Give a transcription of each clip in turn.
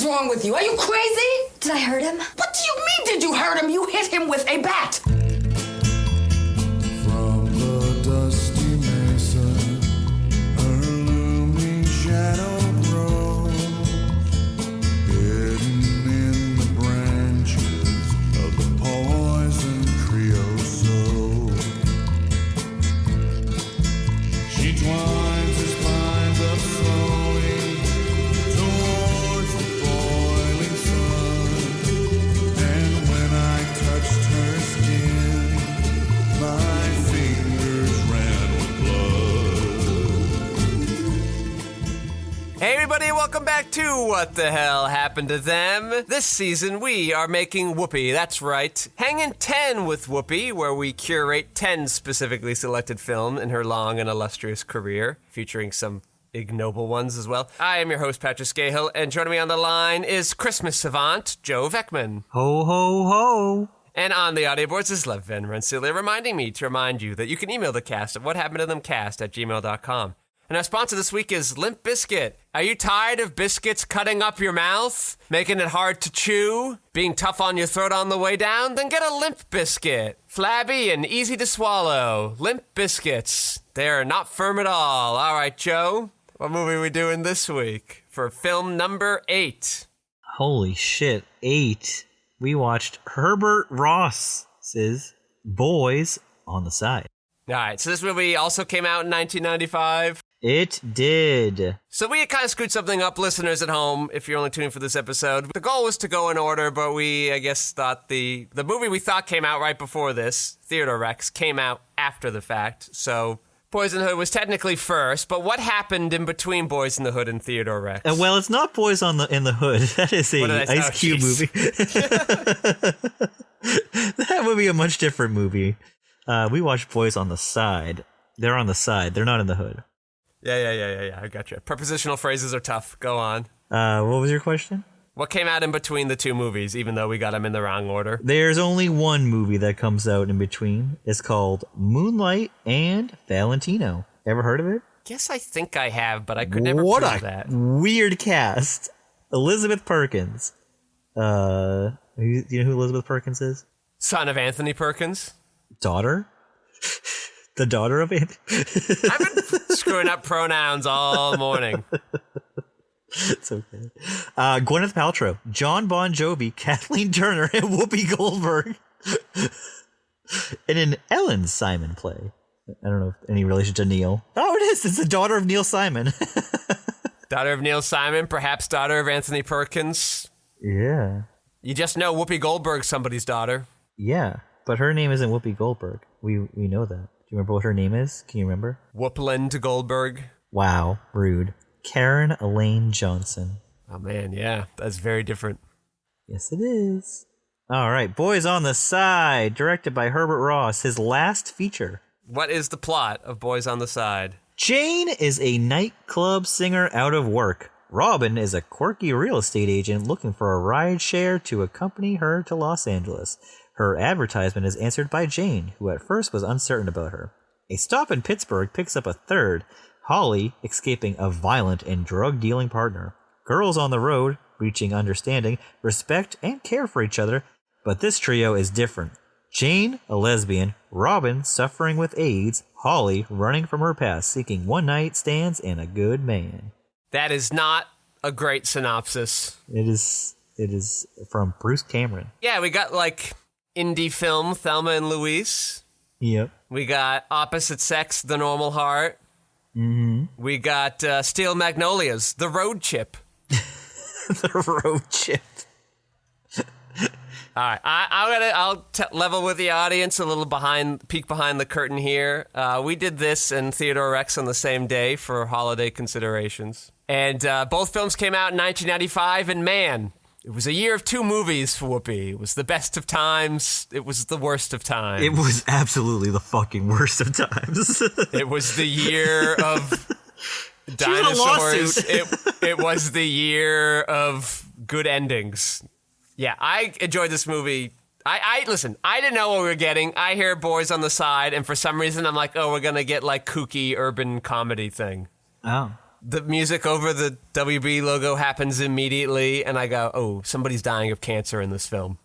wrong with you? Are you crazy? Did I hurt him? What do you mean, did you hurt him? You hit him with a bat. From the dusty mesa, her looming shadow grows, hidden in the branches of the poison creosote. She twines her spines up slowly towards the boiling sun, and when I touched her skin, my fingers ran with blood. Hey everybody, welcome back to What the Hell Happened to Them. This season we are making Whoopi, that's right, Hangin 10 with Whoopi, where we curate 10 specifically selected films in her long and illustrious career, featuring some ignoble ones as well. I am your host, Patrick Skeyhill, and joining me on the line is Christmas savant, Joe Vekeman. Ho, ho, ho. And on the audio boards is Lev Van Rensselaer, reminding me to remind you that you can email the cast at whathappenedtothemcast@gmail.com. And our sponsor this week is Limp Bizkit. Are you tired of biscuits cutting up your mouth, making it hard to chew, being tough on your throat on the way down? Then get a Limp Bizkit. Flabby and easy to swallow. Limp Bizkits. They're not firm at all. All right, Joe, what movie are we doing this week for film number 8? Holy shit, 8. We watched Herbert Ross's Boys on the Side. All right, so this movie also came out in 1995. It did. So we had kind of screwed something up, listeners at home, if you're only tuning for this episode. The goal was to go in order, but we, I guess, thought the movie we thought came out right before this, Theodore Rex, came out after the fact. So Boys in the Hood was technically first, but what happened in between Boys in the Hood and Theodore Rex? Well, it's not Boys in the Hood. That is a Ice Cube movie. That would be a much different movie. We watched Boys on the Side. They're on the side. They're not in the hood. Yeah. I got you. Prepositional phrases are tough. Go on. What was your question? What came out in between the two movies, even though we got them in the wrong order? There's only one movie that comes out in between. It's called Moonlight and Valentino. Ever heard of it? Guess I think I have, but I could never prove that. What a weird cast. Elizabeth Perkins. Do you know who Elizabeth Perkins is? Son of Anthony Perkins? Daughter? The daughter of Anthony? I've been screwing up pronouns all morning. It's okay. Gwyneth Paltrow, John Bon Jovi, Kathleen Turner, and Whoopi Goldberg. In an Ellen Simon play. I don't know if any relation to Neil. Oh, it is. It's the daughter of Neil Simon. Daughter of Neil Simon, perhaps daughter of Anthony Perkins. Yeah. You just know Whoopi Goldberg's somebody's daughter. Yeah, but her name isn't Whoopi Goldberg. We know that. Do you remember what her name is? Can you remember? Whoopland Goldberg. Wow, rude. Karen Elaine Johnson. Oh, man, yeah. That's very different. Yes, it is. All right, Boys on the Side, directed by Herbert Ross, his last feature. What is the plot of Boys on the Side? Jane is a nightclub singer out of work. Robin is a quirky real estate agent looking for a ride share to accompany her to Los Angeles. Her advertisement is answered by Jane, who at first was uncertain about her. A stop in Pittsburgh picks up a third, Holly escaping a violent and drug-dealing partner. Girls on the road, reaching understanding, respect, and care for each other, but this trio is different. Jane, a lesbian, Robin, suffering with AIDS, Holly, running from her past, seeking one-night stands and a good man. That is not a great synopsis. It is from Bruce Cameron. Yeah, we got, like, indie film, Thelma and Louise. Yep. We got Opposite Sex, The Normal Heart. Mm-hmm. We got Steel Magnolias, The Road Chip. The Road Chip. All right, I'll level with the audience a little peek behind the curtain here. We did this and Theodore Rex on the same day for holiday considerations. And both films came out in 1995, and man, it was a year of two movies for Whoopi. It was the best of times. It was the worst of times. It was absolutely the fucking worst of times. It was the year of dinosaurs. It was the year of good endings. Yeah, I enjoyed this movie. Listen, I didn't know what we were getting. I hear Boys on the Side, and for some reason I'm like, oh, we're going to get like kooky urban comedy thing. Oh. The music over the WB logo happens immediately, and I go, oh, somebody's dying of cancer in this film.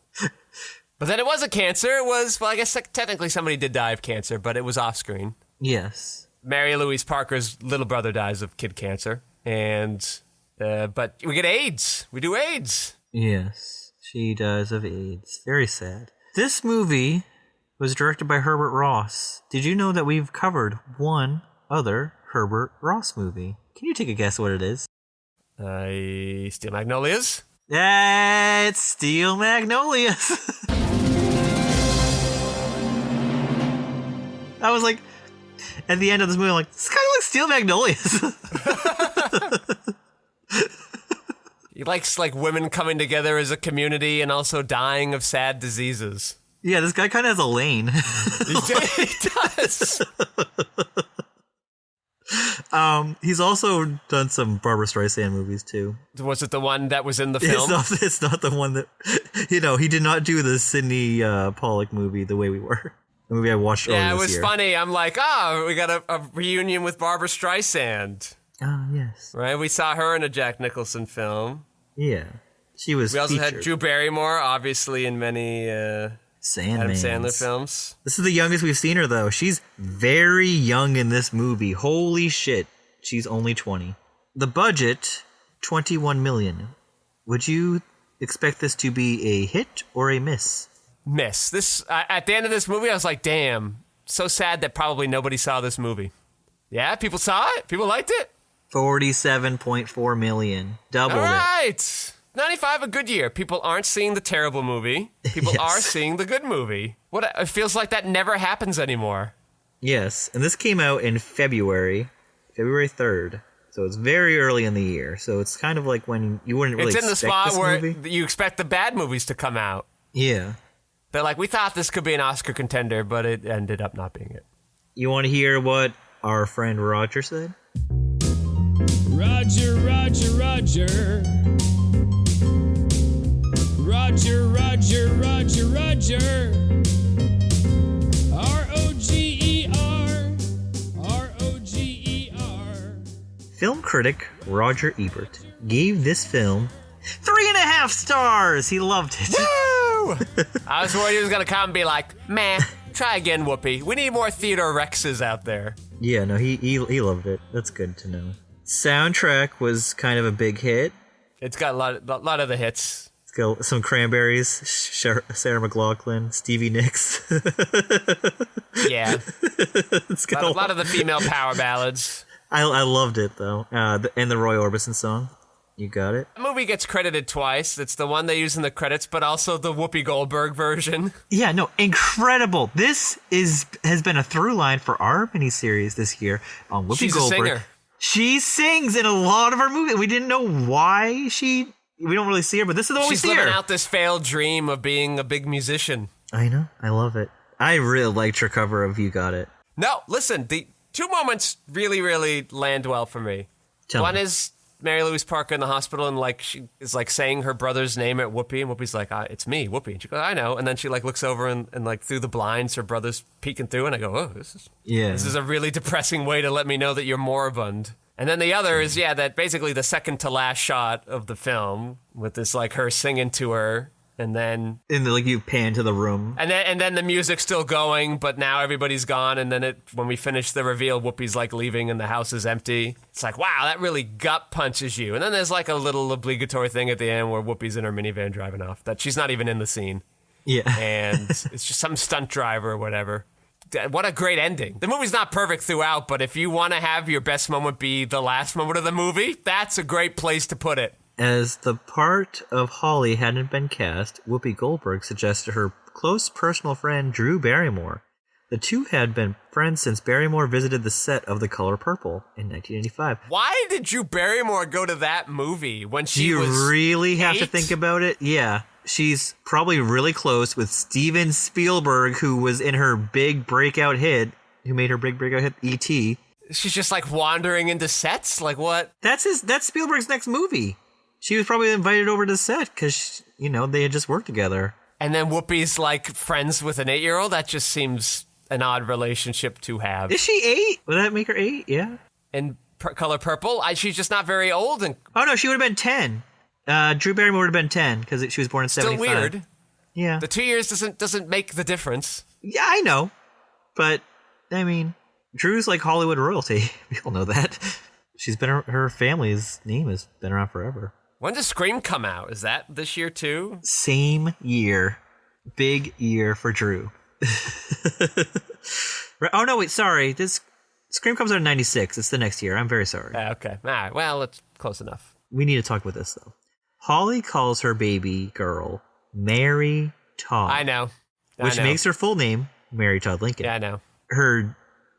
But then it wasn't cancer. It was, well, I guess technically somebody did die of cancer, but it was off screen. Yes. Mary Louise Parker's little brother dies of kid cancer, and but we get AIDS. We do AIDS. Yes, she dies of AIDS. Very sad. This movie was directed by Herbert Ross. Did you know that we've covered one other Herbert Ross movie? Can you take a guess what it is? Steel Magnolias? Yeah, it's Steel Magnolias. I was like, at the end of this movie, I'm like, this kind of like Steel Magnolias. He likes like women coming together as a community and also dying of sad diseases. Yeah, this guy kind of has a lane. He does. He's also done some Barbra Streisand movies too. Was it the one that was in the film? It's not the one that, he did not do the Sidney Pollack movie, The Way We Were. The movie I watched earlier this year. Yeah, it was funny. I'm like, we got a reunion with Barbra Streisand. Oh, yes. Right? We saw her in a Jack Nicholson film. Yeah. She was We also featured. had Drew Barrymore, obviously, in many Adam Sandler films. This is the youngest we've seen her, though. She's very young in this movie. Holy shit. She's only 20. The budget, $21 million. Would you expect this to be a hit or a miss? Miss. This at the end of this movie, I was like, damn, so sad that probably nobody saw this movie. Yeah, people saw it. People liked it. $47.4 million. Double it. All right. 95, a good year. People aren't seeing the terrible movie. People are seeing the good movie. It feels like that never happens anymore. Yes, and this came out in February 3rd. So it's very early in the year. So it's kind of like when you wouldn't really expect this movie. It's in the spot where you expect the bad movies to come out. Yeah. They're like, we thought this could be an Oscar contender, but it ended up not being it. You want to hear what our friend Roger said? Roger, Roger, Roger. Roger, Roger, Roger, Roger. R-O-G-E-R. R-O-G-E-R. Film critic Roger Ebert gave this film 3.5 stars. He loved it. Woo! I was worried he was going to come and be like, meh, try again, Whoopi. We need more Theodore Rexes out there. Yeah, no, he loved it. That's good to know. Soundtrack was kind of a big hit. It's got a lot of the hits. It's got some Cranberries, Sarah McLachlan, Stevie Nicks. Yeah. It's got a lot of the female power ballads. I loved it, though. And the Roy Orbison song. You got it? The movie gets credited twice. It's the one they use in the credits, but also the Whoopi Goldberg version. Yeah, no, incredible. This has been a through line for our miniseries this year on Whoopi Goldberg. She's a singer. She sings in a lot of our movies. We didn't know why we don't really see her, but this is the one we see her. She's living out this failed dream of being a big musician. I know. I love it. I really liked her cover of You Got It. No, listen, the two moments really, really land well for me. One is Mary Louise Parker in the hospital, and like she is like saying her brother's name at Whoopi, and Whoopi's like, it's me, Whoopi. And she goes, I know. And then she like looks over and like through the blinds, her brother's peeking through, and I go, this is a really depressing way to let me know that you're moribund. And then the other is, that basically the second to last shot of the film with this like her singing to her. And then like you pan to the room, and then the music's still going, but now everybody's gone. And then when we finish the reveal, Whoopi's like leaving, and the house is empty. It's like, wow, that really gut punches you. And then there's like a little obligatory thing at the end where Whoopi's in her minivan driving off. That she's not even in the scene. Yeah, and it's just some stunt driver or whatever. What a great ending. The movie's not perfect throughout, but if you want to have your best moment be the last moment of the movie, that's a great place to put it. As the part of Holly hadn't been cast, Whoopi Goldberg suggested her close personal friend Drew Barrymore. The two had been friends since Barrymore visited the set of The Color Purple in 1985. Why did Drew Barrymore go to that movie when she was Do you really have 8? to think about it? Yeah. She's probably really close with Steven Spielberg, who was in her big breakout hit, E.T. She's just like wandering into sets? Like what? That's Spielberg's next movie. She was probably invited over to the set because, they had just worked together. And then Whoopi's like friends with an 8-year-old? That just seems an odd relationship to have. Is she 8? Would that make her 8? Yeah. And color purple. She's just not very old and Oh, no, she would have been 10. Drew Barrymore would have been 10 because she was born in still 75. weird. Yeah. The 2 years doesn't make the difference. Yeah, I know. But, I mean, Drew's like Hollywood royalty. We all know that. She's been, her family's name has been around forever. When does Scream come out? Is that this year too? Same year. Big year for Drew. Oh, no, wait, sorry. This Scream comes out in 96. It's the next year. I'm very sorry. Okay. All right. Well, it's close enough. We need to talk about this, though. Holly calls her baby girl Mary Todd. I know. Which makes her full name Mary Todd Lincoln. Yeah, I know.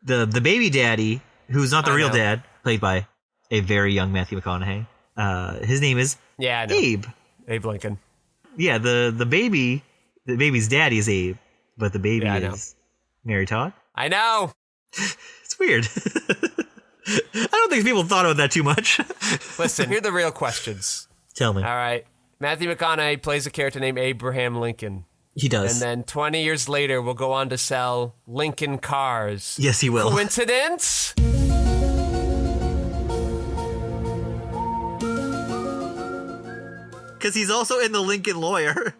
The baby daddy, who's not the I real know. dad, played by a very young Matthew McConaughey. His name is I know. Abe. Abe Lincoln. Yeah, the baby's daddy is Abe, but the baby Yeah, I know. is Mary Todd. I know. It's weird. I don't think people thought about that too much. Listen, here are the real questions. Tell me. All right. Matthew McConaughey plays a character named Abraham Lincoln. He does. And then 20 years later, we'll go on to sell Lincoln cars. Yes, he will. Coincidence? Because he's also in The Lincoln Lawyer.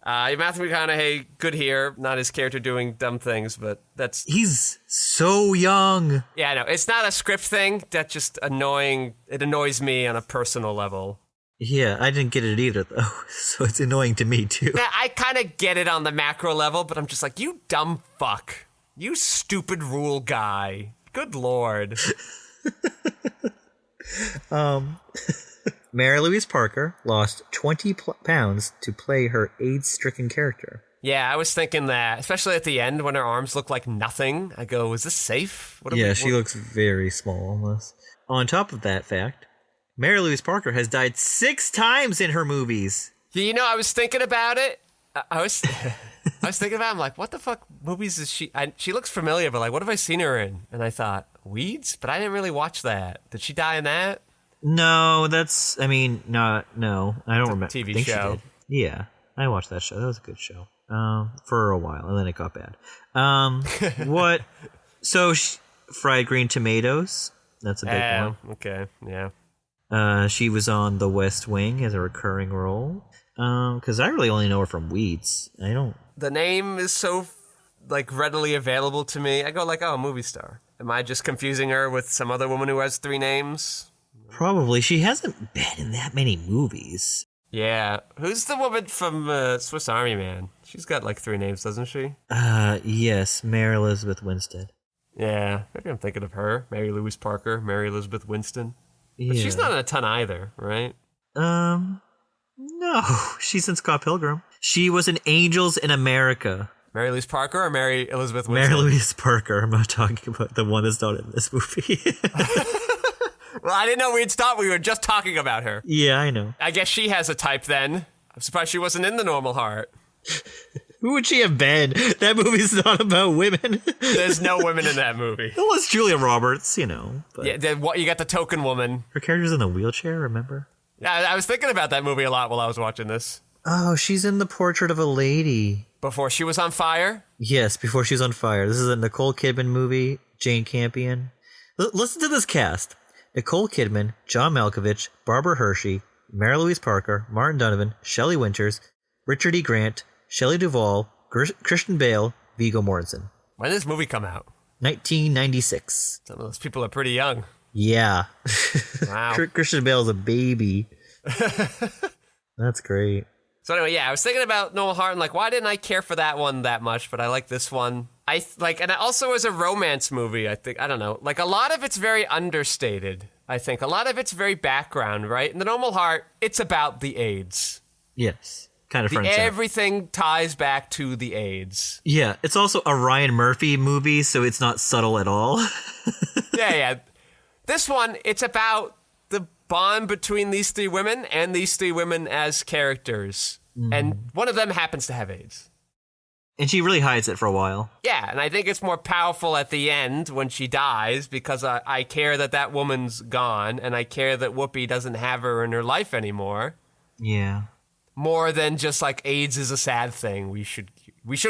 Matthew McConaughey, good here. Not his character doing dumb things, but that's... He's so young. Yeah, I know. It's not a script thing. That's just annoying. It annoys me on a personal level. Yeah, I didn't get it either, though. So it's annoying to me, too. Now, I kind of get it on the macro level, but I'm just like, you dumb fuck. You stupid rule guy. Good lord. Mary Louise Parker lost 20 pounds to play her AIDS-stricken character. Yeah, I was thinking that, especially at the end when her arms look like nothing. I go, is this safe? She looks very small, almost. On top of that fact, Mary Louise Parker has died 6 times in her movies. You know, I was thinking about it. I was thinking about it. I'm like, what the fuck movies is she? She looks familiar, but like, what have I seen her in? And I thought, Weeds? But I didn't really watch that. Did she die in that? No, that's, I mean, no, I don't remember. TV think show. She did. Yeah, I watched that show. That was a good show. For a while, and then it got bad. What? So, fried green tomatoes. That's a big one. Okay, yeah. She was on The West Wing as a recurring role. Because I really only know her from Weeds. I don't. The name is so like readily available to me. I go like, oh, movie star. Am I just confusing her with some other woman who has 3 names? Probably. She hasn't been in that many movies. Yeah. Who's the woman from Swiss Army Man? She's got like 3 names, doesn't she? Yes, Mary Elizabeth Winstead. Yeah, maybe I'm thinking of her. Mary Louise Parker, Mary Elizabeth Winston. But Yeah. she's not in a ton either, right? No. She's in Scott Pilgrim. She was in Angels in America. Mary Louise Parker or Mary Elizabeth Winston? Mary Louise Parker. I'm not talking about the one that's not in this movie. Well, I didn't know we'd stop. We were just talking about her. Yeah, I know. I guess she has a type then. I'm surprised she wasn't in The Normal Heart. Who would she have been? That movie's not about women. There's no women in that movie. Well, it's Julia Roberts, you know. But Yeah, what you got the token woman. her character's in the wheelchair, remember? I was thinking about that movie a lot while I was watching this. Oh, she's in The Portrait of a Lady. Before she was on fire? Yes, before she's on fire. This is a Nicole Kidman movie. Jane Campion. Listen to this cast. Nicole Kidman, John Malkovich, Barbara Hershey, Mary Louise Parker, Martin Donovan, Shelley Winters, Richard E. Grant, Shelley Duvall, Christian Bale, Viggo Mortensen. When did this movie come out? 1996. Some of those people are pretty young. Yeah. Wow. Christian Bale's a baby. That's great. So anyway, yeah, I was thinking about Normal Heart and like, why didn't I care for that one that much? But I like this one. And also as a romance movie, I think, I don't know, like a lot of it's very understated. I think a lot of it's very background, right? In The Normal Heart, it's about the AIDS. Yes. Kind of front and center. Everything ties back to the AIDS. Yeah, it's also a Ryan Murphy movie, so it's not subtle at all. Yeah. This one, it's about the bond between these 3 women and these 3 women as characters. And one of them happens to have AIDS. And she really hides it for a while. Yeah, and I think it's more powerful at the end when she dies because I care that woman's gone and I care that Whoopi doesn't have her in her life anymore. Yeah. More than just like AIDS is a sad thing. We should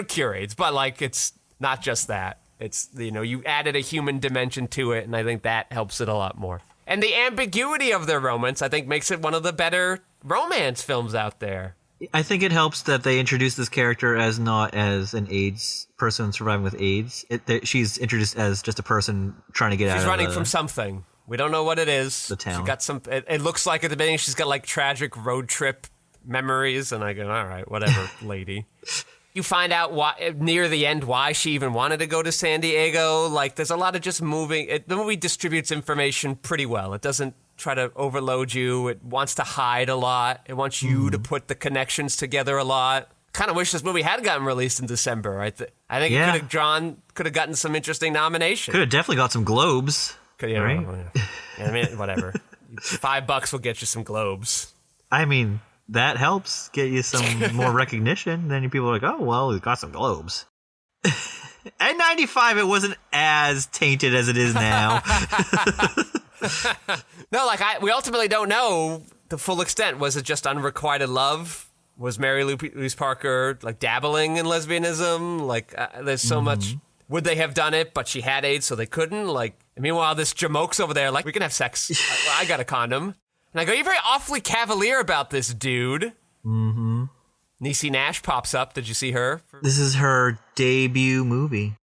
cure AIDS, but like it's not just that. It's, you added a human dimension to it, and I think that helps it a lot more. And the ambiguity of their romance, I think, makes it one of the better romance films out there. I think it helps that they introduce this character as not as an AIDS person surviving with AIDS. She's introduced as just a person trying to get out of She's running from something. We don't know what it is. The town. She got some. It looks like at the beginning she's got like tragic road trip memories, and I go, all right, whatever, lady. You find out why near the end why she even wanted to go to San Diego. Like, there's a lot of just moving. The movie distributes information pretty well. It doesn't try to overload you. It wants to hide a lot. It wants you to put the connections together a lot. Kind of wish this movie had gotten released in December. I think it could have gotten some interesting nominations. Could have definitely got some Globes. Right? I mean, whatever. $5 will get you some Globes. I mean, that helps get you some more recognition. Then people are like, oh, well, we got some Globes. At 95, it wasn't as tainted as it is now. No, we ultimately don't know the full extent. Was it just unrequited love? Was Mary Louise Parker dabbling in lesbianism? There's so much. Would they have done it, but she had AIDS, so they couldn't? Meanwhile, this Jamoke's over there, we can have sex. I got a condom. And I go, you're very awfully cavalier about this, dude. Mm-hmm. Niecy Nash pops up. Did you see her? This is her debut movie.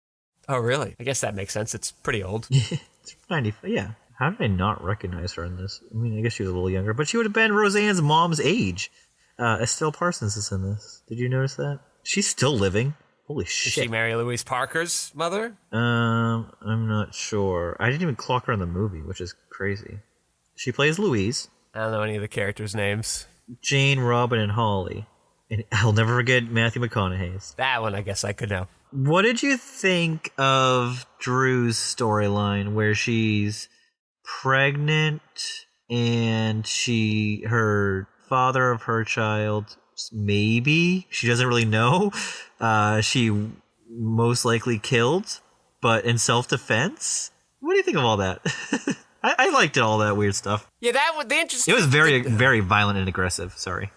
Oh, really? I guess that makes sense. It's pretty old. It's 95, yeah. How did I not recognize her in this? I mean, I guess she was a little younger, but she would have been Roseanne's mom's age. Estelle Parsons is in this. Did you notice that? She's still living. Holy shit. Is she Mary Louise Parker's mother? I'm not sure. I didn't even clock her in the movie, which is crazy. She plays Louise. I don't know any of the characters' names. Jane, Robin, and Holly. And I'll never forget Matthew McConaughey's. That one I guess I could know. What did you think of Drew's storyline where she's pregnant and her father of her child, maybe, she doesn't really know, she most likely killed, but in self-defense? What do you think of all that? I liked it, all that weird stuff. Yeah, that was the interesting. It was very, very violent and aggressive. Sorry.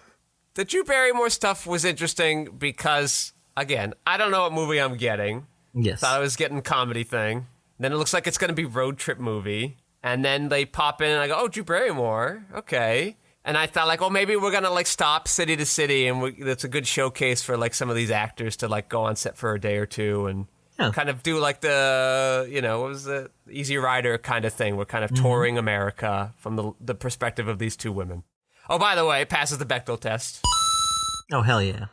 The Drew Barrymore stuff was interesting because, again, I don't know what movie I'm getting. Yes. Thought I was getting a comedy thing. Then it looks like it's going to be road trip movie. And then they pop in and I go, oh, Drew Barrymore. Okay. And I thought maybe we're going to stop city to city and that's a good showcase for some of these actors to go on set for a day or two and kind of do the, what was the Easy Rider kind of thing. We're kind of touring America from the perspective of these two women. Oh, by the way, it passes the Bechdel test. Oh, hell yeah.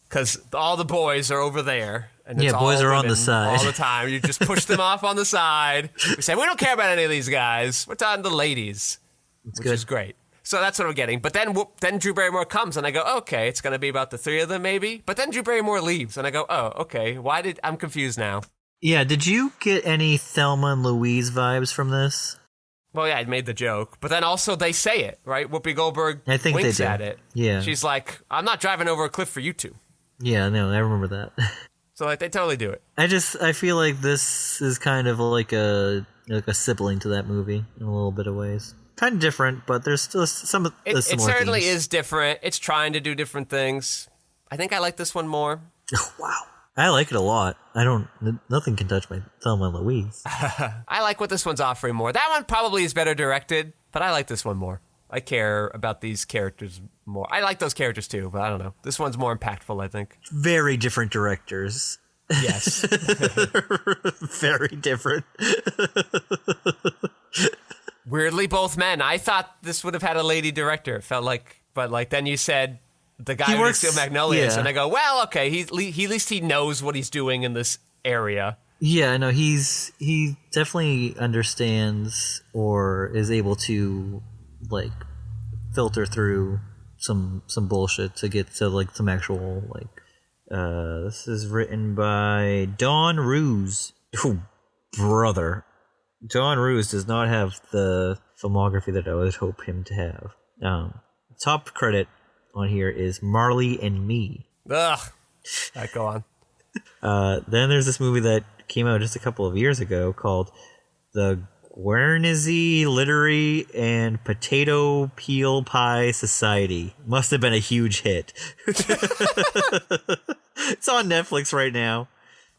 Because all the boys are over there. And it's boys all are on the side. all the time. You just push them off on the side. We say, we don't care about any of these guys. We're talking to the ladies, which is great. So that's what I'm getting. But then Drew Barrymore comes, and I go, okay, it's going to be about the three of them, maybe. But then Drew Barrymore leaves, and I go, oh, okay. I'm confused now. Yeah, did you get any Thelma and Louise vibes from this? Well, yeah, I made the joke. But then also they say it, right? Whoopi Goldberg I think winks they do. at it. Yeah. She's like, I'm not driving over a cliff for you two. Yeah, no, I remember that. So they totally do it. I feel like this is kind of like a sibling to that movie in a little bit of ways. Kind of different, but there's still some of the similar It certainly themes. is different. It's trying to do different things. I think I like this one more. Oh, wow. I like it a lot. Nothing can touch my Thelma and Louise. I like what this one's offering more. That one probably is better directed, but I like this one more. I care about these characters more. I like those characters too, but I don't know. This one's more impactful, I think. Very different directors. Yes. Very different. Weirdly, both men. I thought this would have had a lady director. It felt like, but then you said the guy who did Steel Magnolias, and I go, well, okay, he at least he knows what he's doing in this area. Yeah, no, he definitely understands or is able to filter through some bullshit to get to some actual this is written by Don Roos. Oh, brother. Don Roos does not have the filmography that I would hope him to have. Top credit on here is Marley and Me. Ugh. Right, go on. Then there's this movie that came out just a couple of years ago called The Guernsey Literary and Potato Peel Pie Society. Must have been a huge hit. It's on Netflix right now.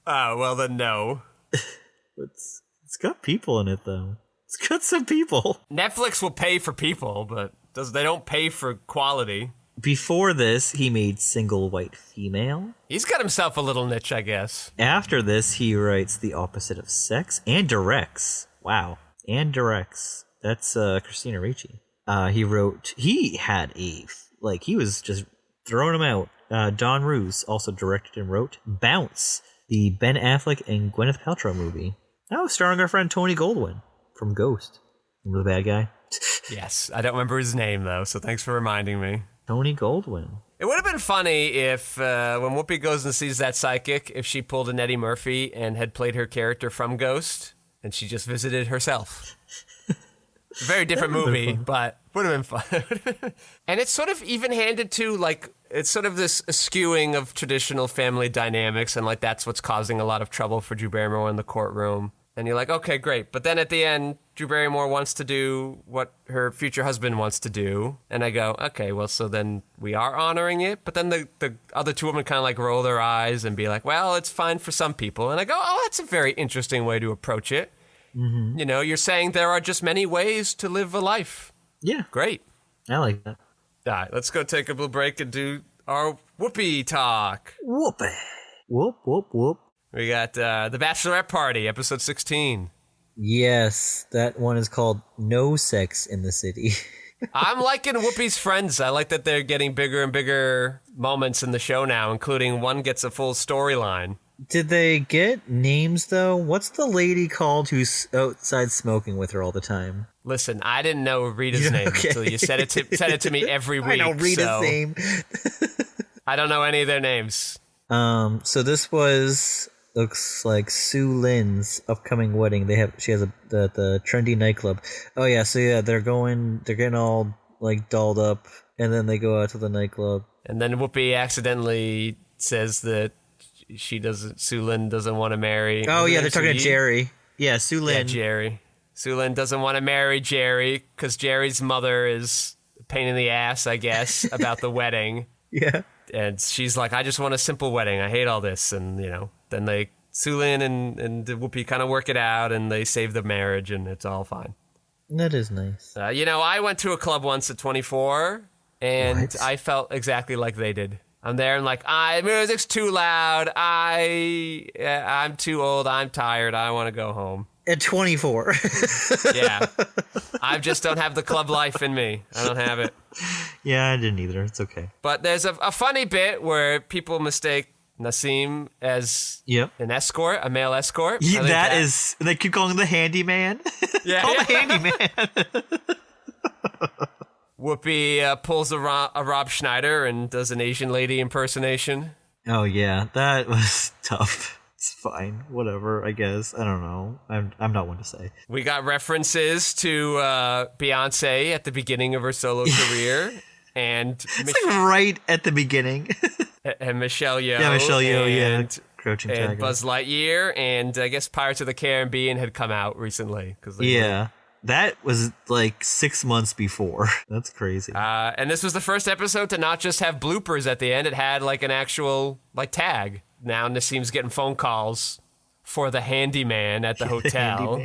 Oh, well then no. It's got people in it, though. It's got some people. Netflix will pay for people, but they don't pay for quality. Before this, he made Single White Female. He's got himself a little niche, I guess. After this, he writes The Opposite of Sex and directs. Wow. And directs. That's Christina Ricci. He was just throwing them out. Don Roos also directed and wrote Bounce, the Ben Affleck and Gwyneth Paltrow movie. Oh, starring our friend Tony Goldwyn from Ghost. Remember the bad guy? Yes, I don't remember his name, though, so thanks for reminding me. Tony Goldwyn. It would have been funny if, when Whoopi goes and sees that psychic, if she pulled an Eddie Murphy and had played her character from Ghost, and she just visited herself. Very different movie, but would have been fun. And it's sort of even-handed, too, like, it's sort of this skewing of traditional family dynamics, and, like, that's what's causing a lot of trouble for Drew Barrymore in the courtroom. And you're like, okay, great. But then at the end, Drew Barrymore wants to do what her future husband wants to do. And I go, okay, well, so then we are honoring it. But then the other two women kind of like roll their eyes and be like, well, it's fine for some people. And I go, oh, that's a very interesting way to approach it. Mm-hmm. You know, you're saying there are just many ways to live a life. Yeah. Great. I like that. All right, let's go take a little break and do our Whoopi talk. Whoopi. Whoop, whoop, whoop. We got The Bachelorette Party, episode 16. Yes, that one is called No Sex in the City. I'm liking Whoopi's friends. I like that they're getting bigger and bigger moments in the show now, including one gets a full storyline. Did they get names, though? What's the lady called who's outside smoking with her all the time? Listen, I didn't know Rita's name until you said it to me every week. I know Rita's name. I don't know any of their names. So this looks like Sue Lynn's upcoming wedding. She has the trendy nightclub. Oh yeah, so yeah, they're getting all like dolled up, and then they go out to the nightclub. And then Whoopi accidentally says that Sue Lynn doesn't want to marry. Oh yeah, they're talking to Jerry. Yeah, Sue Lynn. Yeah, Jerry. Sue Lynn doesn't want to marry Jerry because Jerry's mother is a pain in the ass, I guess, about the wedding. Yeah. And she's like, I just want a simple wedding. I hate all this. And, you know, then Sue Lynn and Whoopi kind of work it out and they save the marriage and it's all fine. That is nice. You know, I went to a club once at 24 and What? I felt exactly like they did. I'm there and like, music's too loud. I'm too old. I'm tired. I want to go home. At 24. Yeah. I just don't have the club life in me. I don't have it. Yeah, I didn't either. It's okay. But there's a funny bit where people mistake Nassim as an escort, a male escort. Yeah, they keep calling him the handyman. Yeah. Call him the handyman. Whoopi pulls a Rob Schneider and does an Asian lady impersonation. Oh yeah, that was tough. It's fine. Whatever, I guess. I don't know. I'm not one to say. We got references to Beyonce at the beginning of her solo career. And it's like right at the beginning. And Michelle Yeoh. Yeah, Michelle Yeoh, yeah. Crouching Tiger. And Buzz Lightyear. And I guess Pirates of the Caribbean had come out recently. That was like 6 months before. That's crazy. And this was the first episode to not just have bloopers at the end. It had like an actual like tag. Now Nassim's getting phone calls for the handyman at the hotel.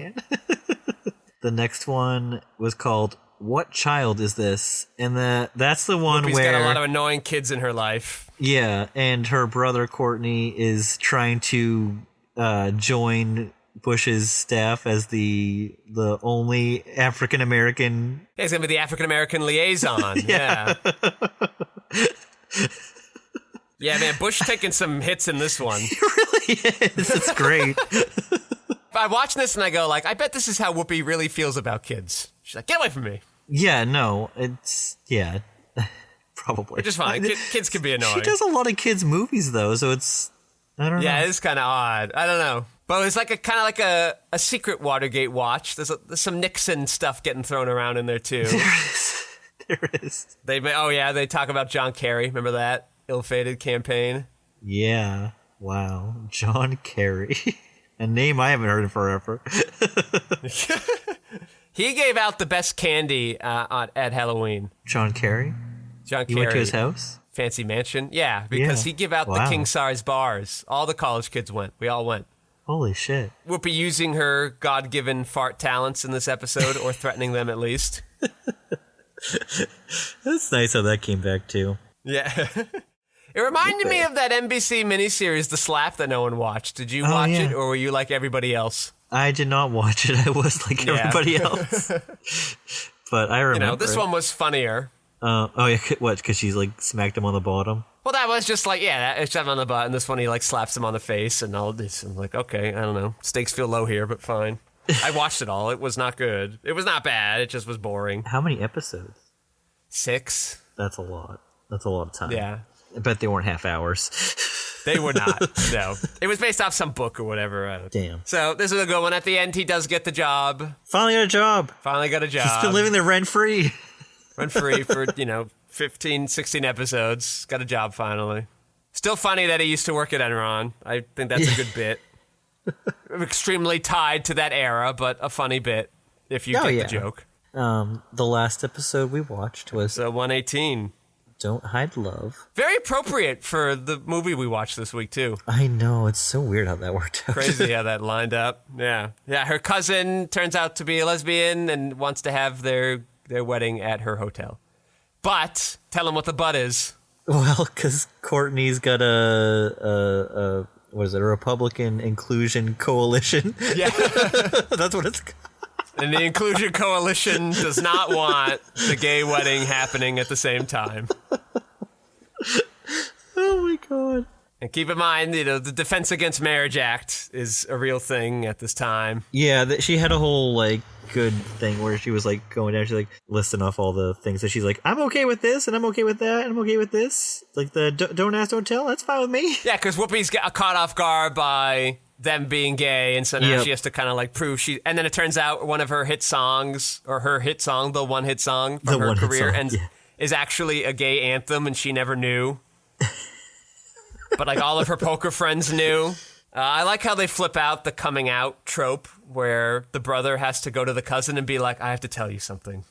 The next one was called What Child Is This? And that's the one Whoopi's where... got a lot of annoying kids in her life. Yeah, and her brother Courtney is trying to join Bush's staff as the only African-American... Yeah, he's going to be the African-American liaison. Yeah. Yeah, man, Bush taking some hits in this one. He really is. It's great. I watch this and I go, like, I bet this is how Whoopi really feels about kids. She's like, get away from me. Yeah, no, yeah, probably. Which is fine. Kids can be annoying. She does a lot of kids' movies, though, so it's, I don't know. Yeah, it's kind of odd. I don't know. But it's like a secret Watergate watch. There's some Nixon stuff getting thrown around in there, too. There is. They talk about John Kerry. Remember that ill-fated campaign? Yeah. Wow. John Kerry. A name I haven't heard in forever. He gave out the best candy at Halloween. John Kerry? John Kerry. You went to his house? Fancy mansion? Yeah, because he gave out the king size bars. All the college kids went. We all went. Holy shit. Whoopi using her God-given fart talents in this episode, or threatening them at least. That's nice how that came back, too. Yeah. It reminded me of that NBC miniseries, The Slap, that no one watched. Did you watch it, or were you like everybody else? I did not watch it. I was like everybody else. But I remember this one was funnier. Oh, yeah, what, because she's, like, smacked him on the bottom? Well, that was just like, it's him on the butt, and this one he, like, slaps him on the face, and all this. I'm like, okay, I don't know. Stakes feel low here, but fine. I watched it all. It was not good. It was not bad. It just was boring. How many episodes? 6. That's a lot. That's a lot of time. Yeah. I bet they weren't half hours. They were not. No. It was based off some book or whatever. Damn. So this is a good one. At the end, he does get the job. Finally got a job. Finally got a job. He's been living there rent-free. Rent-free for, 15, 16 episodes. Got a job finally. Still funny that he used to work at Enron. I think that's a good bit. Extremely tied to that era, but a funny bit if you get the joke. The last episode we watched was 118. Don't Hide Love. Very appropriate for the movie we watched this week, too. I know. It's so weird how that worked out. Crazy how that lined up. Yeah. Yeah, her cousin turns out to be a lesbian and wants to have their wedding at her hotel. But, tell him what the but is. Well, because Courtney's got a Republican Inclusion Coalition. Yeah. That's what it's called. And the Inclusion Coalition does not want the gay wedding happening at the same time. Oh my god. And keep in mind, the Defense Against Marriage Act is a real thing at this time. Yeah, she had a whole, like, good thing where she was, like, going down, she's, like, listing off all the things that she's like, I'm okay with this, and I'm okay with that, and I'm okay with this. Like, the don't ask, don't tell, that's fine with me. Yeah, because Whoopi's got caught off guard by them being gay, and so now she has to kind of, like, prove and then it turns out one of her hit songs, or her hit song, the one hit song from her career, is actually a gay anthem, and she never knew. But, like, all of her poker friends knew. I like how they flip out the coming out trope where the brother has to go to the cousin and be like, I have to tell you something.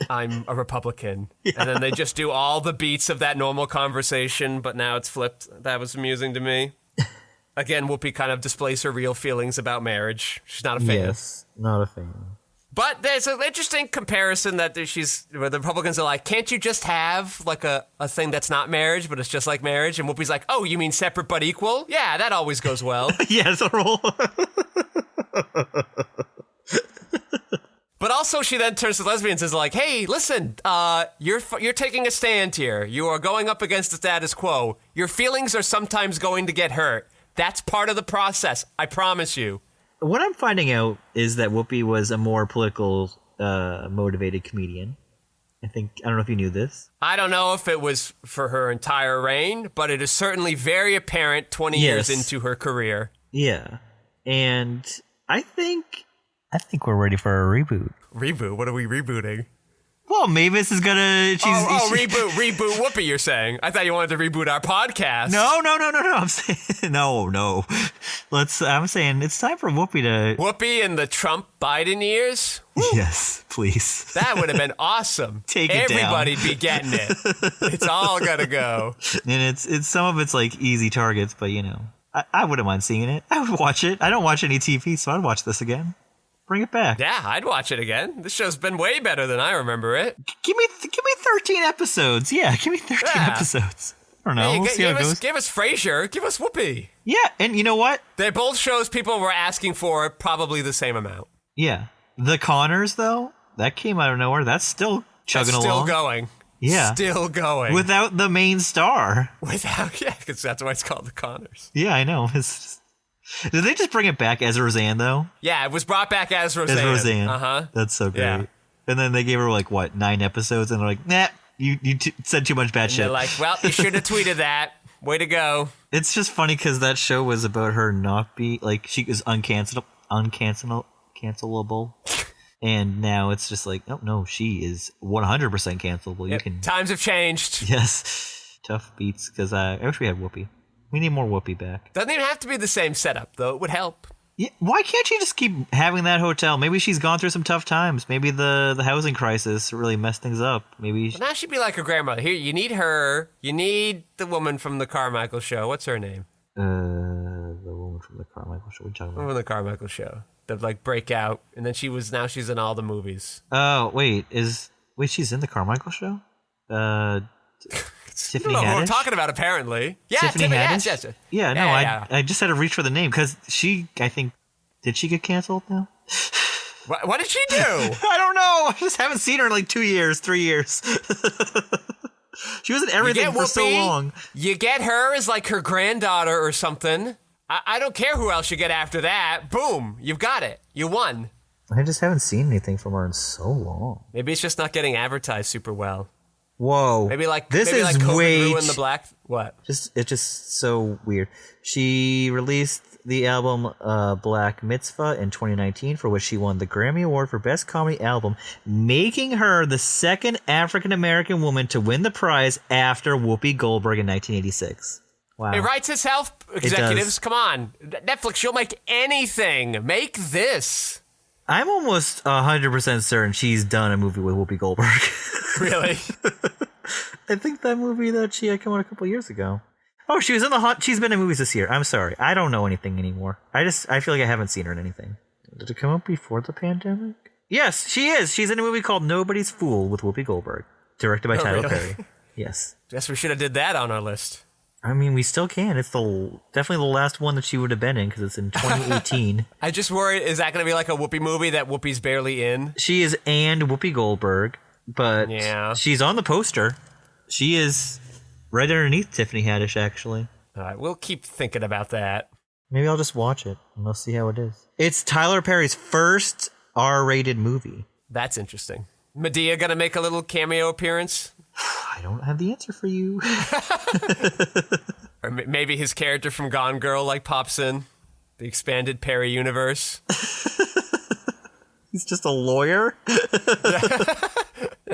I'm a Republican. Yeah. And then they just do all the beats of that normal conversation, but now it's flipped. That was amusing to me. Again, Whoopi kind of displays her real feelings about marriage. She's not a fan. Yes, not a fan. But there's an interesting comparison that where the Republicans are like, can't you just have like a thing that's not marriage, but it's just like marriage? And Whoopi's like, oh, you mean separate but equal? Yeah, that always goes well. Yeah, it's a rule. But also she then turns to lesbians and is like, hey, listen, you're taking a stand here. You are going up against the status quo. Your feelings are sometimes going to get hurt. That's part of the process. I promise you. What I'm finding out is that Whoopi was a more political motivated comedian. I don't know if you knew this. I don't know if it was for her entire reign, but it is certainly very apparent 20 years into her career. Yeah. And I think we're ready for a reboot. Reboot? What are we rebooting? Well, Mavis is gonna... reboot Whoopi, you're saying. I thought you wanted to reboot our podcast. No. I'm saying... No. I'm saying it's time for Whoopi to... Whoopi in the Trump-Biden years? Woo. Yes, please. That would have been awesome. Take it down. Everybody'd be getting it. It's all gotta go. And it's some of it's like easy targets, but I wouldn't mind seeing it. I would watch it. I don't watch any TV, so I'd watch this again. Bring it back. Yeah, I'd watch it again. This show's been way better than I remember it. Give me 13 episodes. Yeah, give me 13 episodes. I don't know. We'll see how it goes. Give us Frasier. Give us Whoopi. Yeah, and you know what? They're both shows people were asking for probably the same amount. Yeah. The Connors, though, that came out of nowhere. That's still chugging along. Still going. Yeah. Still going. Without the main star. Because that's why it's called The Connors. Yeah, I know. Did they just bring it back as Roseanne, though? Yeah, it was brought back as Roseanne. As Roseanne. Uh-huh. That's so great. Yeah. And then they gave her, 9 episodes, and they're like, nah, you said too much bad shit. They're like, well, you should have tweeted that. Way to go. It's just funny because that show was about her not she was uncancelable. And now it's just like, oh, no, she is 100% cancelable. Yep. Times have changed. Yes. Tough beats, because I wish we had Whoopi. We need more Whoopi back. Doesn't even have to be the same setup, though. It would help. Yeah, why can't she just keep having that hotel? Maybe she's gone through some tough times. Maybe the housing crisis really messed things up. Maybe now she'd be like her grandmother. Here, you need her. You need the woman from the Carmichael show. What's her name? The woman from the Carmichael Show. What are you talking From about? the Carmichael Show. The like breakout, and then now she's in all the movies. Oh, wait, she's in the Carmichael Show? Tiffany I don't know who I'm Haddish? talking about, apparently. Yeah, Tiffany Haddish? yes. Yeah, no, Yeah. I just had to reach for the name because did she get canceled now? What did she do? I don't know. I just haven't seen her in like 2 years, 3 years. She was in everything for so long. You get her as like her granddaughter or something. I don't care who else you get after that. Boom, you've got it. You won. I just haven't seen anything from her in so long. Maybe it's just not getting advertised super well. Whoa. Maybe like this maybe is like COVID way ruined the black. What? It's just so weird. She released the album Black Mitzvah in 2019, for which she won the Grammy Award for Best Comedy Album, making her the second African-American woman to win the prize after Whoopi Goldberg in 1986. Wow. It writes itself, executives. Come on. Netflix, you'll make anything. Make this. I'm almost 100% certain she's done a movie with Whoopi Goldberg. Really? I think that movie that she had come out a couple years ago. Oh, she was in she's been in movies this year. I'm sorry. I don't know anything anymore. I feel like I haven't seen her in anything. Did it come out before the pandemic? Yes, she is. She's in a movie called Nobody's Fool with Whoopi Goldberg, directed by Tyler really? Perry. Yes. Guess we should have did that on our list. I mean, we still can. It's definitely the last one that she would have been in because it's in 2018. I just worry, is that going to be like a Whoopi movie that Whoopi's barely in? She is and Whoopi Goldberg, but she's on the poster. She is right underneath Tiffany Haddish, actually. All right, we'll keep thinking about that. Maybe I'll just watch it and we'll see how it is. It's Tyler Perry's first R-rated movie. That's interesting. Medea going to make a little cameo appearance? I don't have the answer for you. Or maybe his character from Gone Girl like pops in. The expanded Perry universe. He's just a lawyer?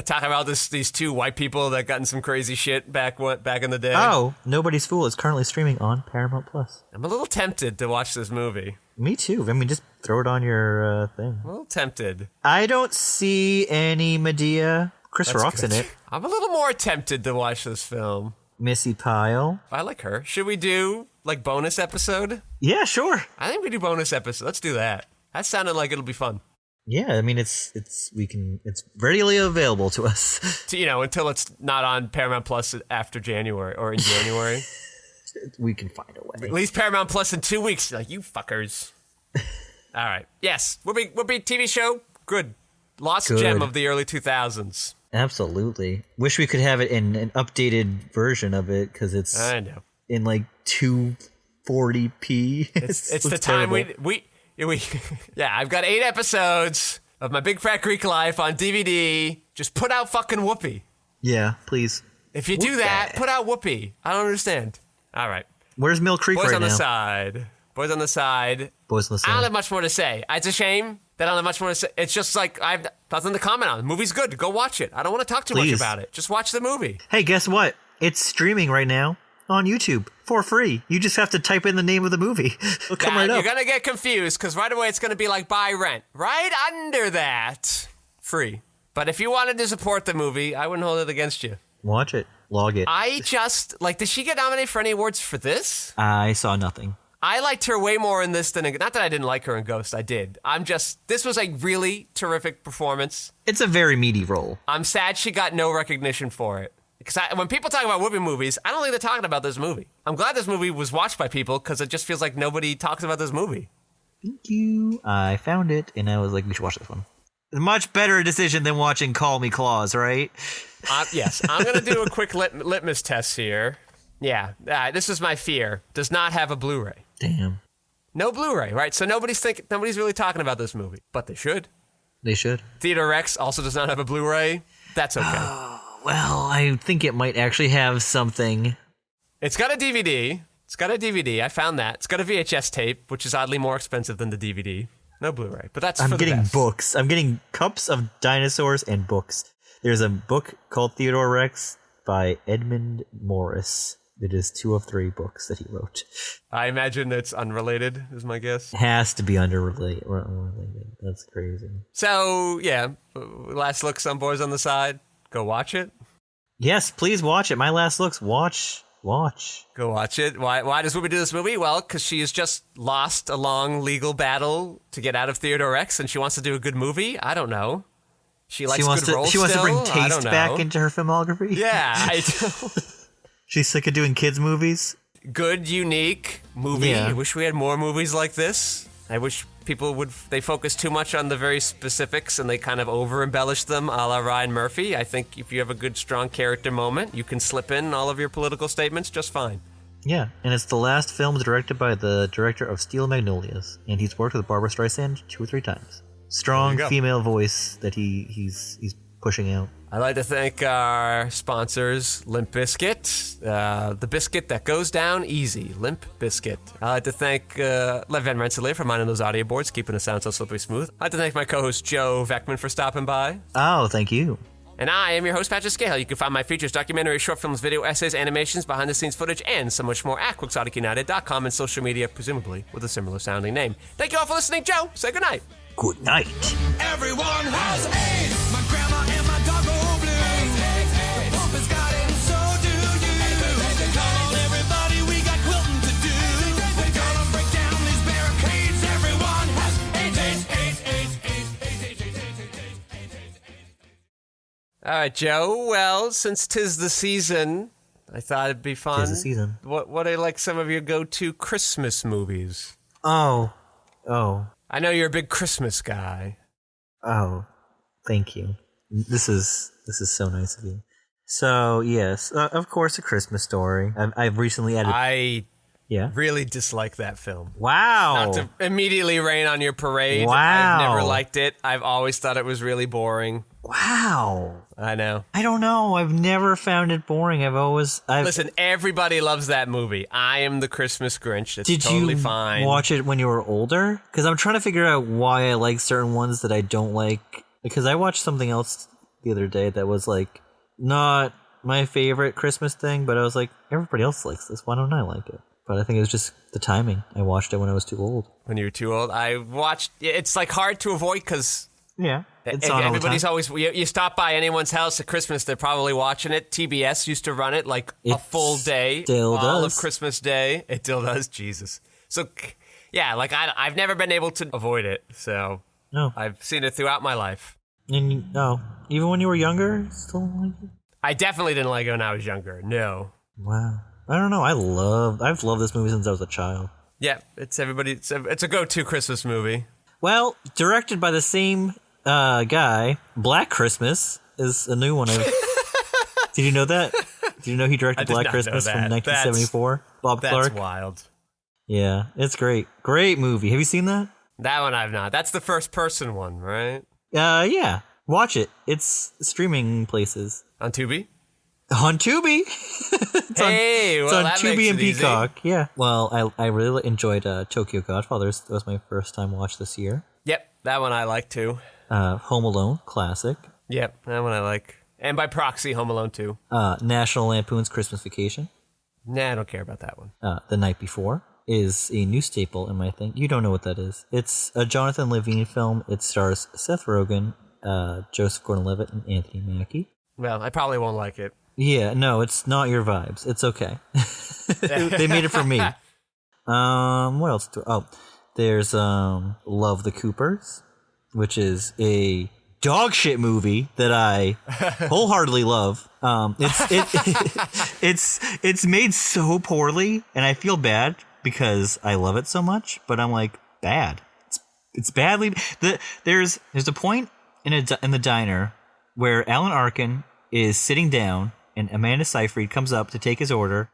Talking about these two white people that got in some crazy shit back in the day. Oh, Nobody's Fool is currently streaming on Paramount Plus. I'm a little tempted to watch this movie. Me too. I mean, just throw it on your thing. I'm a little tempted. I don't see any Medea. Chris Rock's in it. I'm a little more tempted to watch this film. Missy Pyle. I like her. Should we do like bonus episode? Yeah, sure. I think we do bonus episode. Let's do that. That sounded like it'll be fun. Yeah, I mean it's readily available to us. Until it's not on Paramount Plus after January or in January. We can find a way. At least Paramount Plus in 2 weeks. Like, you fuckers. All right. Yes. Whoopi TV show. Good. Lost gem of the early 2000s. Absolutely. Wish we could have it in an updated version of it because it's I know. in like 240p. It's the time we yeah, I've got 8 episodes of My Big Fat Greek Life on DVD. Just put out fucking Whoopi. Yeah, please. If you do that, put out Whoopi. I don't understand. All right. Where's Mill Creek Boys right on now? the side. Boys on the side. Boys on the side. I don't have much more to say. It's a shame that I don't have much more to say. It's just like I have nothing to comment on. The movie's good. Go watch it. I don't want to talk too much about it. Just watch the movie. Hey, guess what? It's streaming right now on YouTube for free. You just have to type in the name of the movie. It'll come right up. You're going to get confused because right away it's going to be like buy rent. Right under that. Free. But if you wanted to support the movie, I wouldn't hold it against you. Watch it. Log it. I just, did she get nominated for any awards for this? I saw nothing. I liked her way more in this than not that I didn't like her in Ghost. I did. This was a really terrific performance. It's a very meaty role. I'm sad she got no recognition for it. Because when people talk about Whoopi movies, I don't think they're talking about this movie. I'm glad this movie was watched by people because it just feels like nobody talks about this movie. Thank you. I found it and I was like, we should watch this one. A much better decision than watching Call Me Claus, right? Yes. I'm going to do a quick litmus test here. Yeah. This is my fear. Does not have a Blu-ray. Damn. No Blu-ray, right? So nobody's really talking about this movie, but they should. They should. Theater Rex also does not have a Blu-ray. That's okay. Well, I think it might actually have something. It's got a DVD. I found that. It's got a VHS tape, which is oddly more expensive than the DVD. No Blu-ray, but that's for the getting best. books. I'm getting cups of dinosaurs and books. There's a book called Theodore Rex by Edmund Morris. It is 2 of 3 books that he wrote. I imagine it's unrelated, is my guess. It has to be unrelated. That's crazy. So, yeah, last looks on Boys on the Side. Go watch it. Yes, please watch it. My last looks. Watch Watch. Go watch it. Why does Whoopi do this movie? Well, because she has just lost a long legal battle to get out of Theodore X, and she wants to do a good movie. I don't know. She likes good roles. She wants to bring still? I don't taste know. back into her filmography. Yeah, I do. She's sick of doing kids movies. Good, unique movie. Yeah. I wish we had more movies like this. I wish people they focus too much on the very specifics and they kind of over-embellish them a la Ryan Murphy. I think if you have a good, strong character moment, you can slip in all of your political statements just fine. Yeah, and it's the last film directed by the director of Steel Magnolias, and he's worked with Barbra Streisand 2 or 3 times. Strong female voice that he's pushing out. I'd like to thank our sponsors, Limp Bizkit, the biscuit that goes down easy, Limp Bizkit. I'd like to thank Lev Van Rensselaer for minding those audio boards, keeping the sound so slippery smooth. I'd like to thank my co-host Joe Vekeman for stopping by. Oh, thank you. And I am your host, Patrick Skeyhill. You can find my features, documentaries, short films, video essays, animations, behind-the-scenes footage, and so much more at QuixoticUnited.com and social media, presumably with a similar sounding name. Thank you all for listening. Joe, say goodnight. Good night. Everyone has AIDS. My grandma and my dog go blue. The Pope has got it, and so do you. Come on, everybody, we got quilting to do. We're gonna break down these barricades. Everyone has AIDS. All right, Joe. Well, since 'tis the season, I thought it'd be fun. 'Tis the season. What are like some of your go-to Christmas movies? Oh. I know you're a big Christmas guy. Oh, thank you. This is so nice of you. So yes, of course, A Christmas Story. I've recently added. I Yeah. really dislike that film. Wow. Not to immediately rain on your parade. Wow. I've never liked it. I've always thought it was really boring. Wow. I know. I don't know. I've never found it boring. Listen, everybody loves that movie. I am the Christmas Grinch. It's Did totally you fine. watch it when you were older? Because I'm trying to figure out why I like certain ones that I don't like. Because I watched something else the other day that was like not my favorite Christmas thing, but I was like, everybody else likes this. Why don't I like it? But I think it was just the timing. I watched it when I was too old. When you were too old? I watched... It's like hard to avoid because... Yeah. It's on everybody's all the time. always... You stop by anyone's house at Christmas, they're probably watching it. TBS used to run it like a full day. Still all does. of Christmas Day. It still does. Jesus. So, yeah, like I've never been able to avoid it. So No. I've seen it throughout my life. And no. Even when you were younger, still like it? I definitely didn't like it when I was younger. No. Wow. I don't know. I've loved this movie since I was a child. Yeah, it's a go-to Christmas movie. Well, directed by the same guy, Black Christmas is a new one. Did you know that? Did you know he directed Black Christmas from 1974? Bob Clark. That's wild. Yeah, it's great. Great movie. Have you seen that? That one I've not. That's the first-person one, right? Yeah. Watch it. It's streaming places. On Tubi? On Tubi. It's on that Tubi makes and it easy. Peacock. Yeah. Well, I really enjoyed Tokyo Godfathers. That was my first time watch this year. Yep, that one I like too. Home Alone, classic. Yep, that one I like. And by proxy, Home Alone 2. National Lampoon's Christmas Vacation. Nah, I don't care about that one. The Night Before is a new staple in my thing. You don't know what that is. It's a Jonathan Levine film. It stars Seth Rogen, Joseph Gordon-Levitt, and Anthony Mackie. Well, I probably won't like it. Yeah, no, it's not your vibes. It's okay. They made it for me. What else? There's Love the Coopers, which is a dog shit movie that I wholeheartedly love. It's made so poorly, and I feel bad because I love it so much. But I'm like, bad. It's badly. There's a point in the diner where Alan Arkin is sitting down, and Amanda Seyfried comes up to take his order,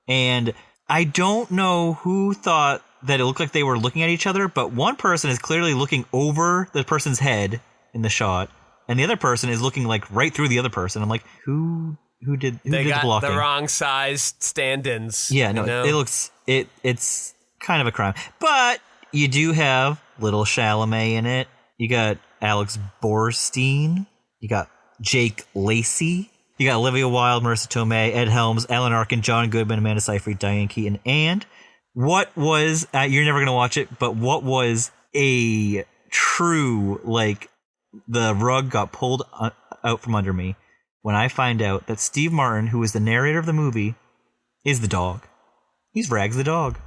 and I don't know who thought that it looked like they were looking at each other, but one person is clearly looking over the person's head in the shot, and the other person is looking like right through the other person. I'm like, who did the blocking? They got the wrong sized stand-ins. Yeah, no, you know? it's kind of a crime, but you do have little Chalamet in it. You got Alex Borstein. You got Jake Lacey. You got Olivia Wilde, Marissa Tomei, Ed Helms, Alan Arkin, John Goodman, Amanda Seyfried, Diane Keaton, and what was, you're never going to watch it, but what was a true, like, the rug got pulled out from under me when I find out that Steve Martin, who is the narrator of the movie, is the dog. He's Rags the dog.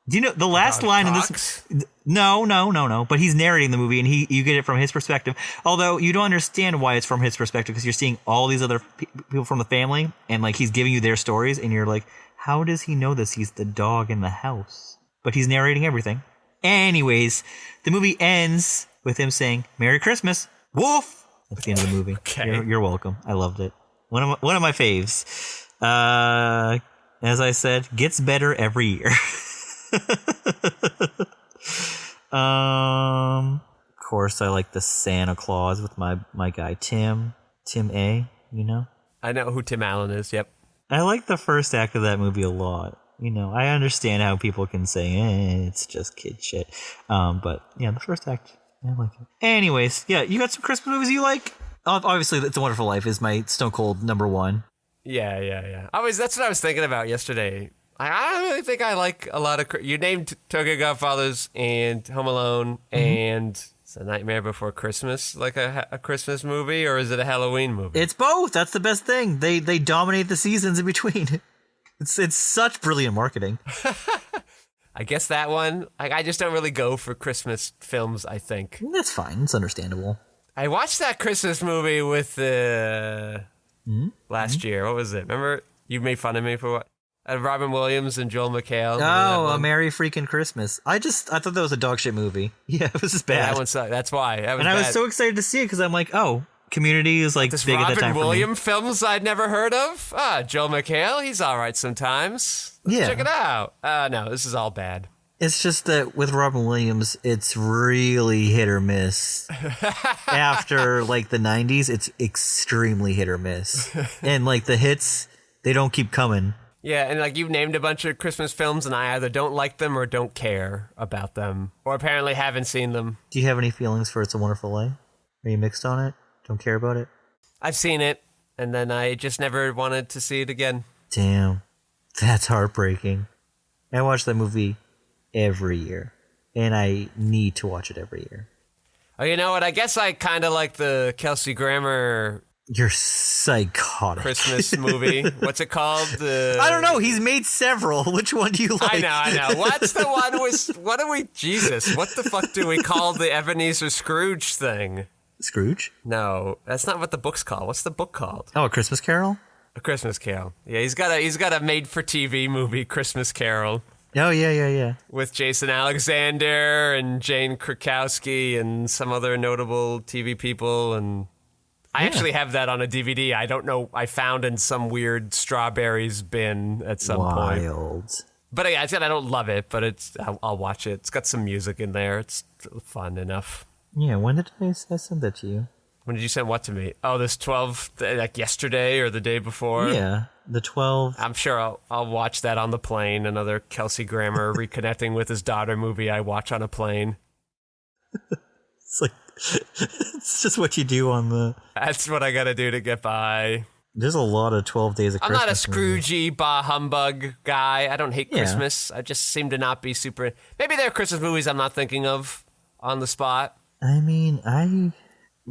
Do you know the last Dog line talks? in this? No. But he's narrating the movie, and you get it from his perspective. Although you don't understand why it's from his perspective because you're seeing all these other people from the family, and like he's giving you their stories, and you're like, how does he know this? He's the dog in the house, but he's narrating everything. Anyways, the movie ends with him saying "Merry Christmas, Woof." That's the end of the movie. Okay. You're welcome. I loved it. One of my faves. As I said, gets better every year. Of course, I like the Santa Claus with my guy Tim A. You know, I know who Tim Allen is. Yep. I like the first act of that movie a lot. You know, I understand how people can say it's just kid shit, but yeah, the first act, I like it. Anyways, yeah, you got some Christmas movies you like? Obviously, It's a Wonderful Life is my stone cold number one. Yeah. That's what I was thinking about yesterday. I don't really think I like a lot of... You named Tokyo Godfathers and Home Alone and It's a Nightmare Before Christmas, like a Christmas movie, or is it a Halloween movie? It's both. That's the best thing. They dominate the seasons in between. It's such brilliant marketing. I guess that one. I just don't really go for Christmas films, I think. That's fine. It's understandable. I watched that Christmas movie with last year. What was it? Remember you made fun of me for what? Robin Williams and Joel McHale. Oh, A Merry Freaking Christmas. I thought that was a dog shit movie. Yeah, it was just bad. Yeah, that one sucked. That's why. That was I was bad. so excited to see it because I'm like, oh, Community is like This big at that time Robin Williams films I'd never heard of. Joel McHale, he's all right sometimes. Let's check it out. No, this is all bad. It's just that with Robin Williams, it's really hit or miss. After like the 90s, it's extremely hit or miss. And like the hits, they don't keep coming. Yeah, and like you've named a bunch of Christmas films, and I either don't like them or don't care about them, or apparently haven't seen them. Do you have any feelings for It's a Wonderful Life? Are you mixed on it? Don't care about it? I've seen it, and then I just never wanted to see it again. Damn, that's heartbreaking. I watch that movie every year, and I need to watch it every year. Oh, you know what? I guess I kind of like the Kelsey Grammer You're psychotic. Christmas movie. What's it called? I don't know. He's made several. Which one do you like? I know. What's the one with... What do we... Jesus, what the fuck do we call the Ebenezer Scrooge thing? Scrooge? No, that's not what the book's called. What's the book called? Oh, A Christmas Carol? A Christmas Carol. Yeah, he's got a made-for-TV movie, Christmas Carol. Oh, yeah. With Jason Alexander and Jane Krakowski and some other notable TV people. And I actually have that on a DVD. I don't know. I found in some weird strawberries bin at some point. Wild. But I said I don't love it, but I'll watch it. It's got some music in there. It's fun enough. Yeah, when did I send that to you? When did you send what to me? Oh, this 12, like yesterday or the day before? Yeah, the 12. I'm sure I'll watch that on the plane. Another Kelsey Grammer reconnecting with his daughter movie I watch on a plane. It's like, it's just what you do on the... That's what I gotta do to get by. There's a lot of 12 Days of I'm Christmas. not a Scroogey, bah humbug guy. I don't hate Christmas. I just seem to not be super... Maybe there are Christmas movies I'm not thinking of on the spot. I mean,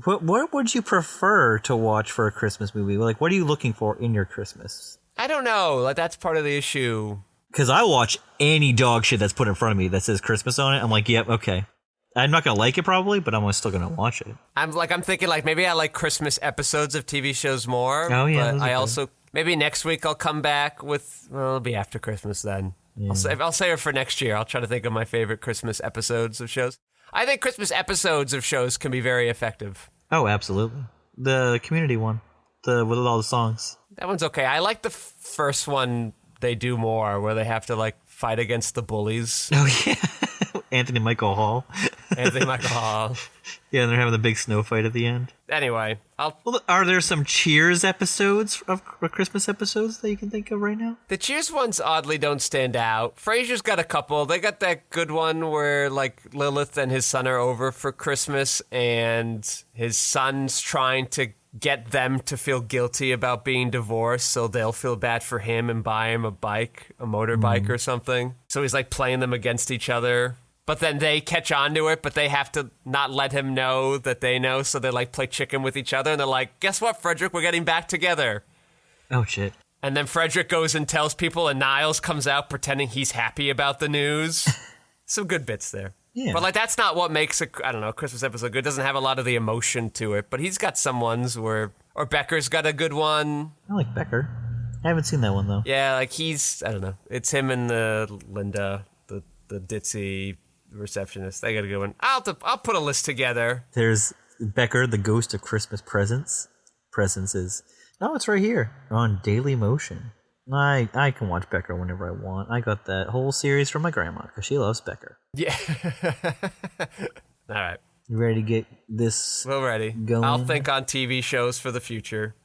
What would you prefer to watch for a Christmas movie? Like, what are you looking for in your Christmas? I don't know. Like, that's part of the issue. Because I watch any dog shit that's put in front of me that says Christmas on it. I'm like, yep, okay. I'm not going to like it probably, but I'm still going to watch it. I'm thinking like maybe I like Christmas episodes of TV shows more. Oh, yeah. But I also, maybe next week I'll come back with, well, it'll be after Christmas then. Yeah. I'll save it for next year. I'll try to think of my favorite Christmas episodes of shows. I think Christmas episodes of shows can be very effective. Oh, absolutely. The Community one, with all the songs. That one's okay. I like the first one they do more, where they have to like fight against the bullies. Oh, yeah. Anthony Michael Hall. Anthony Michael Hall. Yeah, and they're having the big snow fight at the end. Anyway, Well, are there some Cheers episodes of Christmas episodes that you can think of right now? The Cheers ones oddly don't stand out. Frasier's got a couple. They got that good one where like Lilith and his son are over for Christmas and his son's trying to get them to feel guilty about being divorced so they'll feel bad for him and buy him a motorbike or something. So he's like playing them against each other. But then they catch on to it, but they have to not let him know that they know, so they like play chicken with each other, and they're like, guess what, Frederick, we're getting back together. Oh, shit. And then Frederick goes and tells people, and Niles comes out pretending he's happy about the news. Some good bits there. Yeah. But, like, that's not what makes a Christmas episode good. It doesn't have a lot of the emotion to it. But he's got some ones where... Or Becker's got a good one. I like Becker. I haven't seen that one, though. Yeah, like, he's... I don't know. It's him and Linda, the ditzy receptionist. They got a good one. I'll put a list together. There's Becker, the Ghost of Christmas Presents. Presences. No, it's right here on Daily Motion. I can watch Becker whenever I want. I got that whole series from my grandma because she loves Becker. Yeah. All right. You ready to get this We're ready. going? I'll think on TV shows for the future.